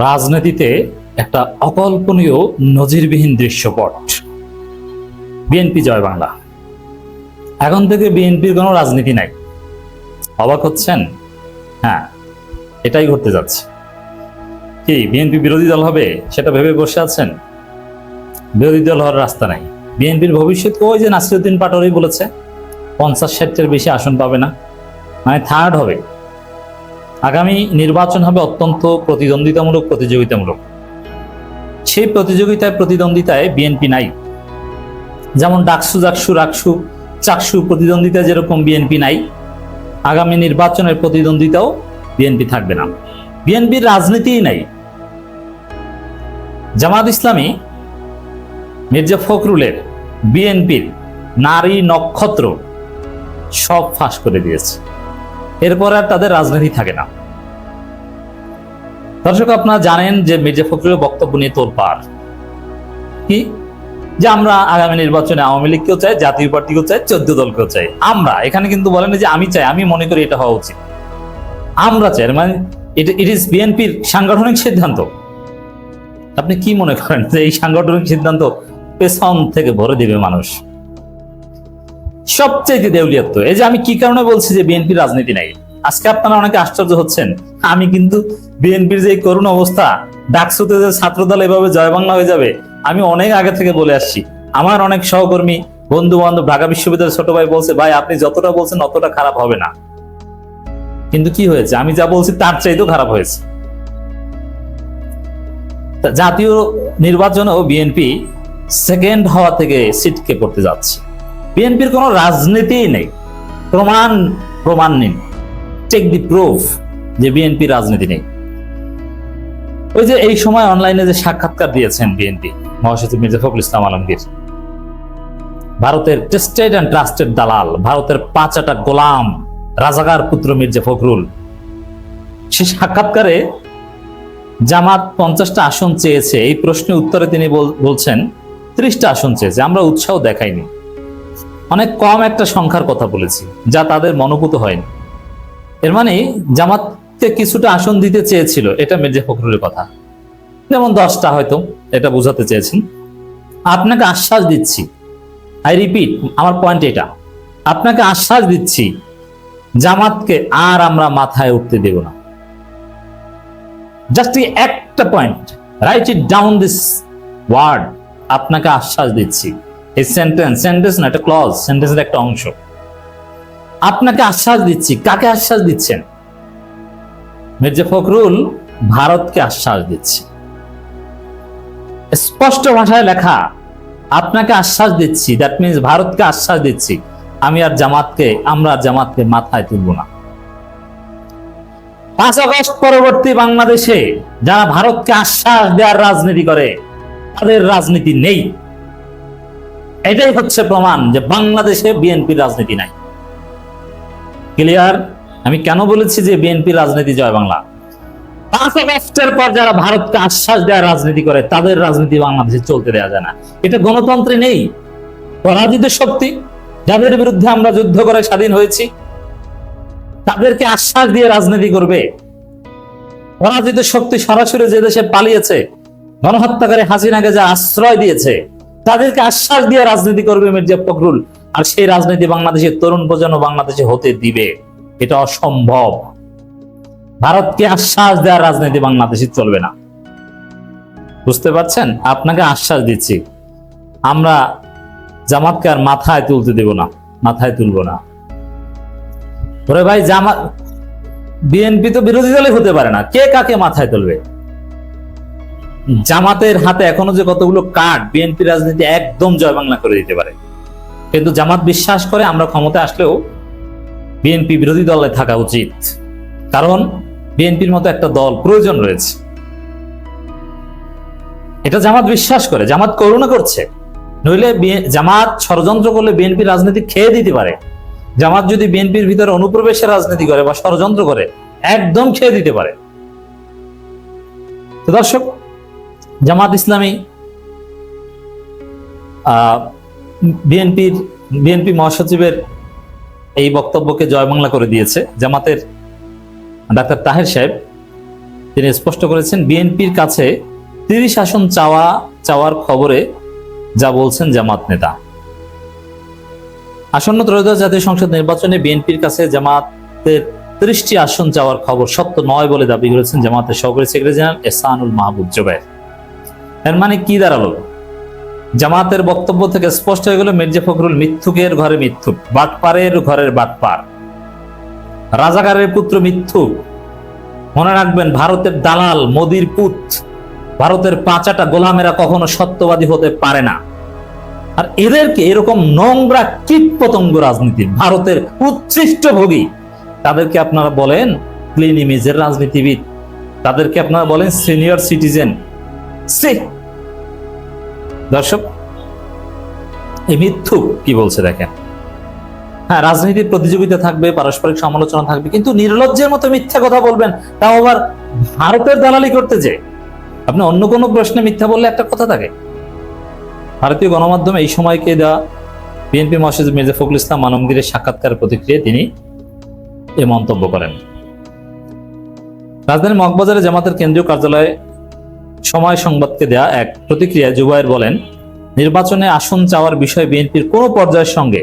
রাজনীতিতে একটা অকল্পনীয় নজিরবিহীন দৃশ্যপট। বিএনপি জয় বাংলা। এখন থেকে বিএনপির কোনো রাজনীতি নাই। অবাক হচ্ছেন? হ্যাঁ, এটাই ঘটতে যাচ্ছে। কি বিএনপি বিরোধী দল হবে সেটা ভেবে বসে আছেন? বিরোধী দল হওয়ার রাস্তা নাই। বিএনপির ভবিষ্যৎ ওই যে নাসিরউদ্দিন পাটোয়ারি বলেছে 50-60-এর বেশি আসন পাবে না, মানে থার্ড হবে। আগামী নির্বাচন হবে অত্যন্ত প্রতিযোগিতামূলক। সেই প্রতিদ্বন্দ্বিতায় বিএনপি নাই। যেমন চাকসু প্রতিদ্বন্দ্বিতায় যেরকম বিএনপি নাই, আগামী নির্বাচনের প্রতিদ্বন্দ্বিতাও বিএনপি থাকবে না। বিএনপির রাজনীতিই নাই। জামাত ইসলামী মির্জা ফখরুলের বিএনপির নারী নক্ষত্র সব ফাঁস করে দিয়েছে। এরপর আর তাদের রাজনীতি থাকে না। দর্শক, আপনারা জানেন যে মির্জা ফখরুলের বক্তব্য নিয়ে তোলপাড় কি, যে আমরা আগামী নির্বাচনে আওয়ামী লীগকেও চাই, জাতীয় পার্টিকেও চাই, 14 দলকেও চাই। আমরা এখানে কিন্তু বলেন যে আমি চাই, আমি মনে করি এটা হওয়া উচিত, আমরা চাই, মানে ইট ইজ বিএনপির সাংগঠনিক সিদ্ধান্ত। আপনি কি মনে করেন যে এই সাংগঠনিক সিদ্ধান্ত পেছন থেকে ভরে দিবে মানুষ? সবচেয়ে দেউলিয়াত্ব। এই যে আমি কি কারণে বলছি যে বিএনপির রাজনীতি নাই, আজকে আপনারা অনেকে আশ্চর্য হচ্ছেন। আমি কিন্তু বিএনপির যে করুণ অবস্থা, ডাকসুতে যে ছাত্রদল এভাবে জয় বাংলা হয়ে যাবে, আমি অনেক আগে থেকে বলে আসছি। আমার অনেক সহকর্মী, বন্ধু বান্ধব, ঢাকা বিশ্ববিদ্যালয়ের ছোট ভাই বলছে, ভাই আপনি যতটা বলছেন অতটা খারাপ হবে না। কিন্তু কি হয়েছে? আমি যা বলছি তার চাইতেও খারাপ হয়েছে। জাতীয় নির্বাচনেও বিএনপি সেকেন্ড হওয়া থেকে ছিটকে পড়তে যাচ্ছে। বিএনপির কোনো রাজনীতিই নেই। প্রমাণ নেই। টেক দি প্রুফ যে বিএনপি রাজনীতি নেই। ওই যে এই সময় অনলাইনে যে সাক্ষাৎকার দিয়েছেন বিএনপি মহাসচিব মির্জা ফখরুল ইসলাম আলমগীর, ভারতের টেস্টেড অ্যান্ড ট্রাস্টেড দালাল, ভারতের পাঁচাটা গোলাম রাজাকার পুত্র মির্জা ফখরুল, সেই সাক্ষাৎকারে জামাত 50টা আসন চেয়েছে, এই প্রশ্নের উত্তরে তিনি বলছেন 30টা আসন চেয়েছে। আমরা উৎসাহ দেখাইনি, অনেক কম একটা সংখ্যার কথা বলেছি যা তাদের মনোভূত হয়নি। এর মানে জামাতকে কিছুটা আসন দিতে চেয়েছিল, এটা মির্জা ফখরুলের কথা। যেমন 10টা হয়তো, এটা বোঝাতে চেয়েছেন। আপনাকে আশ্বাস দিচ্ছি, আই রিপিট, আমার পয়েন্ট এটা, আপনাকে আশ্বাস দিচ্ছি জামাতকে আর আমরা মাথায় উঠতে দেব না। জাস্ট একটা point, write it down this word, আপনাকে আশ্বাস দিচ্ছি। এই সেন্টেন্স না, একটা ক্লজ, সেন্টেন্সের একটা অংশ। আপনাকে আশ্বাস দিচ্ছি। কাকে আশ্বাস দিচ্ছেন? মির্জা ফখরুল ভারতকে আশ্বাস দিচ্ছে। স্পষ্ট ভাষায় লেখা, আপনাকে আশ্বাস দিচ্ছি, দ্যাট মিনস ভারতকে আশ্বাস দিচ্ছি আমরা জামাতকে মাথায় তুলব না। 5 আগস্ট পরবর্তী বাংলাদেশে যারা ভারতকে আশ্বাস দেওয়ার রাজনীতি করে, তাদের রাজনীতি নেই। এটাই হচ্ছে প্রমাণ যে বাংলাদেশে বিএনপির রাজনীতি নাই। ক্লিয়ার? আমি কেন বলেছি যে বিএনপির রাজনীতি জয় বাংলা? 5 আগস্টের পর যারা ভারতকে আশ্বাস দেওয়ার রাজনীতি করে, তাদের রাজনীতি বাংলাদেশে চলতে দেওয়া যায় না। এটা গণতন্ত্রে নেই। পরাজিত শক্তি, যাদের বিরুদ্ধে আমরা যুদ্ধ করে স্বাধীন হয়েছি, তাদেরকে আশ্বাস দিয়ে রাজনীতি করবে। পরাজিত শক্তি সরাসরি যে দেশে পালিয়েছে, গণহত্যাকারী হাসিনাকে যা আশ্রয় দিয়েছে, তাদেরকে আশ্বাস দিয়ে রাজনীতি করবে মির্জা ফখরুল। আর সেই রাজনীতি বাংলাদেশের তরুণ প্রজন্ম বাংলাদেশে হতে দিবে? এটা অসম্ভব। ভারতকে আশ্বাস দেওয়ার রাজনীতি বাংলাদেশে চলবে না। বুঝতে পারছেন? আপনাকে আশ্বাস দিচ্ছি, আমরা জামাতকে আর মাথায় তুলতে দেব না, মাথায় তুলব না। ওরে ভাই, বিএনপি তো বিরোধী দলে হতে পারে না, কে কাকে মাথায় তুলবে? জামাতের হাতে এখনো যে কতগুলো কার্ড, বিএনপি রাজনীতি একদম জয় বাংলা করে দিতে পারে। কিন্তু জামাত বিশ্বাস করে আমরা ক্ষমতায় আসলেও বিএনপি বিরোধী দলে থাকা উচিত, কারণ বিএনপির মতো একটা দল প্রয়োজন রয়েছে। এটা জামাত বিশ্বাস করে, জামাত করুণা করছে। নইলে জামাত ষড়যন্ত্র করলে বিএনপি রাজনীতি খেয়ে দিতে পারে। জামাত যদি বিএনপির ভিতরে অনুপ্রবেশের রাজনীতি করে বা ষড়যন্ত্র করে, একদম খেয়ে দিতে পারে। তো দর্শক, জামাত ইসলামী বিএনপি মহাসচিবের এই বক্তব্যকে জয় বাংলা করে দিয়েছে। জামাতের ডাক্তার তাহের সাহেব তিনি স্পষ্ট করেছেন বিএনপির কাছে 30 আসন চাওয়ার খবরে যা বলছেন জামাত নেতা। আসন্ন ত্রয়োদশ জাতীয় সংসদ নির্বাচনে বিএনপির কাছে জামাতের 30টি আসন চাওয়ার খবর সত্য নয় বলে দাবি করেছেন জামাতের সহকারী সেক্রেটারি জেনারেল এহসানুল মাহবুব জুবায়ের। এর মানে কি দাঁড়ালো? জামাতের বক্তব্য থেকে স্পষ্ট হয়ে গেল মির্জা ফখরুল মিথ্যুকের ঘরে মিথ্যুক, বাটপারের ঘরের বাটপার, রাজাকারের পুত্র মিথ্যুক। মনে রাখবেন, ভারতের দালাল, মোদির পুত, ভারতের পাঁচাটা গোলামেরা কখনো সত্যবাদী হতে পারে না। আর এদেরকে এরকম নোংরা কীট পতঙ্গ রাজনীতির ভারতের উচ্ছিষ্ট ভোগী, তাদেরকে আপনারা বলেন ক্লিন ইমেজের রাজনীতিবিদ, তাদেরকে আপনারা বলেন সিনিয়র সিটিজেন। দর্শক, এই মিথ্যুক কি বলছে দেখেন। হ্যাঁ, রাজনীতির প্রতিযোগিতা থাকবে, পারস্পরিক সমালোচনা থাকবে, কিন্তু নির্লজ্জের মতো মিথ্যা কথা বলবেন, তাও আবার ভারতের দালালি করতে যে। আপনি অন্য কোনো প্রশ্নে মিথ্যা বললে একটা কথা থাকে। ভারতীয় গণমাধ্যমে এই সময়কে দেওয়া বিএনপি মহাসচিব মির্জা ফখরুল ইসলাম আলমগীরের সাক্ষাৎকারের প্রতিক্রিয়ায় তিনি এ মন্তব্য করেন। রাজধানীর মগবাজারে জামাতের কেন্দ্রীয় কার্যালয়ে সময় সংবাদকে দেয়া এক প্রতিক্রিয়ায় জুবায়ের বলেন, নির্বাচনে আসন চাওয়ার বিষয়ে বিএনপির কোনো পর্যায়ের সঙ্গে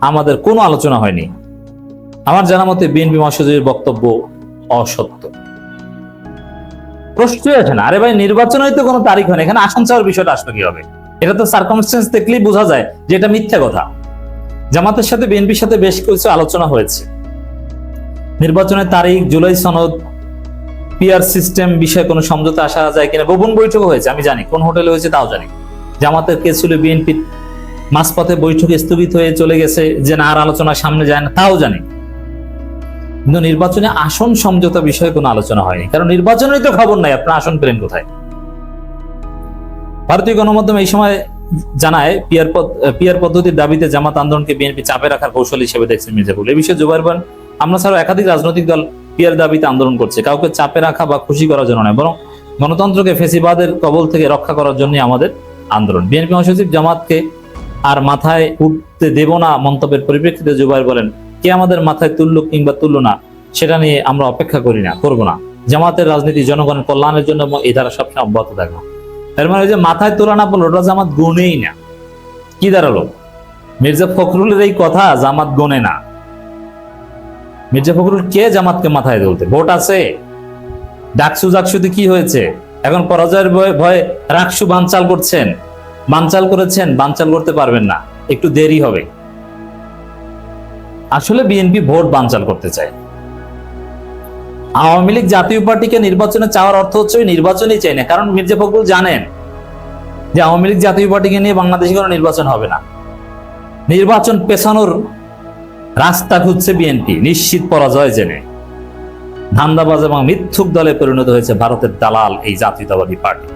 আমাদের কোনো আলোচনা হয়নি। আমার জানা মতে বিএনপি মহাসচিবের বক্তব্য অসত্য। প্রশ্নই আছে না, আরে ভাই নির্বাচনের তো কোনো তারিখ হয়নি, এখানে আসন চাওয়ার বিষয়টা আসলে কি হবে? এটা তো সার্কামস্টেন্স দেখলেই বোঝা যায় যে এটা মিথ্যা কথা। জামাতের সাথে বিএনপির সাথে বেশ কিছু আলোচনা হয়েছে। নির্বাচনের তারিখ, জুলাই সনদ, পিআর সিস্টেম বিষয়ে কোনো সমঝোতা আসা যায় কিনা, গোপন বৈঠক হয়েছে, আমি জানি কোন হোটেলে হয়েছে তাও জানি। জামাতের কে ছিল বিএনপির মাঝপথে বৈঠকে স্থগিত হয়ে চলে গেছে, যে না আর আলোচনা সামনে যায় না, তাও জানি। কিন্তু নির্বাচনে আসন সমঝোতা বিষয়ে কোনো আলোচনা হয়নি, কারণ নির্বাচনেরই তো খবর নাই, আপনার আসন পেলেন কোথায়? ভারতীয় গণমাধ্যম এই সময় জানায়, পিআর পদ্ধতির দাবিতে জামাত আন্দোলনকে বিএনপি চাপে রাখার কৌশল হিসেবে দেখছেন মির্জা ফখরুল। এই বিষয়ে জুবায়ের বলেন, আমরা ছাড়াও একাধিক রাজনৈতিক দল পিআর দাবিতে আন্দোলন করছে, কাউকে চাপে রাখা বা খুশি করার জন্য নয়, বরং গণতন্ত্রকে ফেসিবাদের কবল থেকে রক্ষা করার জন্য আমাদের আন্দোলন। বিএনপি মহাসচিব জামাতকে আর মাথায় উঠতে দেব না মন্তব্যের পরিপ্রেক্ষিতে জুবায়ের বলেন, কে আমাদের মাথায় তুলল কিংবা তুলল না সেটা নিয়ে আমরা অপেক্ষা করি না, করবো না। জামাতের রাজনীতি জনগণের কল্যাণের জন্য এবং এই ধারা সবসময় অব্যাহত থাকবে। এর মানে যে মাথায় তোলা না বললো, ওটা জামাত গুনেই না। কি দাঁড়ালো? মির্জা ফখরুলের এই কথা জামাত গুনে না। মির্জা ফখরুল কে জামাতকে মাথায় তুলতে? ভোট আছে, ডাকসুতে কি হয়েছে? এখন পরাজয়ের ভয়ে রাকসু বানচাল করছেন, বানচাল করেছেন, বানচাল করতে পারবেন না, একটু দেরি হবে। আসলে বিএনপি ভোট বানচাল করতে চায়। আওয়ামী লীগ জাতীয় পার্টিকে নির্বাচনে চাওয়ার অর্থ হচ্ছে নির্বাচনই চাই না, কারণ মির্জা ফখরুল জানেন যে আওয়ামী লীগ জাতীয় পার্টিকে নিয়ে বাংলাদেশে কোনো নির্বাচন হবে না। নির্বাচন পেছানোর রাস্তা খুঁজছে বিএনপি, নিশ্চিত পরাজয় জেনে। ধান্দাবাজ এবং মিথ্যুক দলে পরিণত হয়েছে ভারতের দালাল এই জাতীয়তাবাদী পার্টি।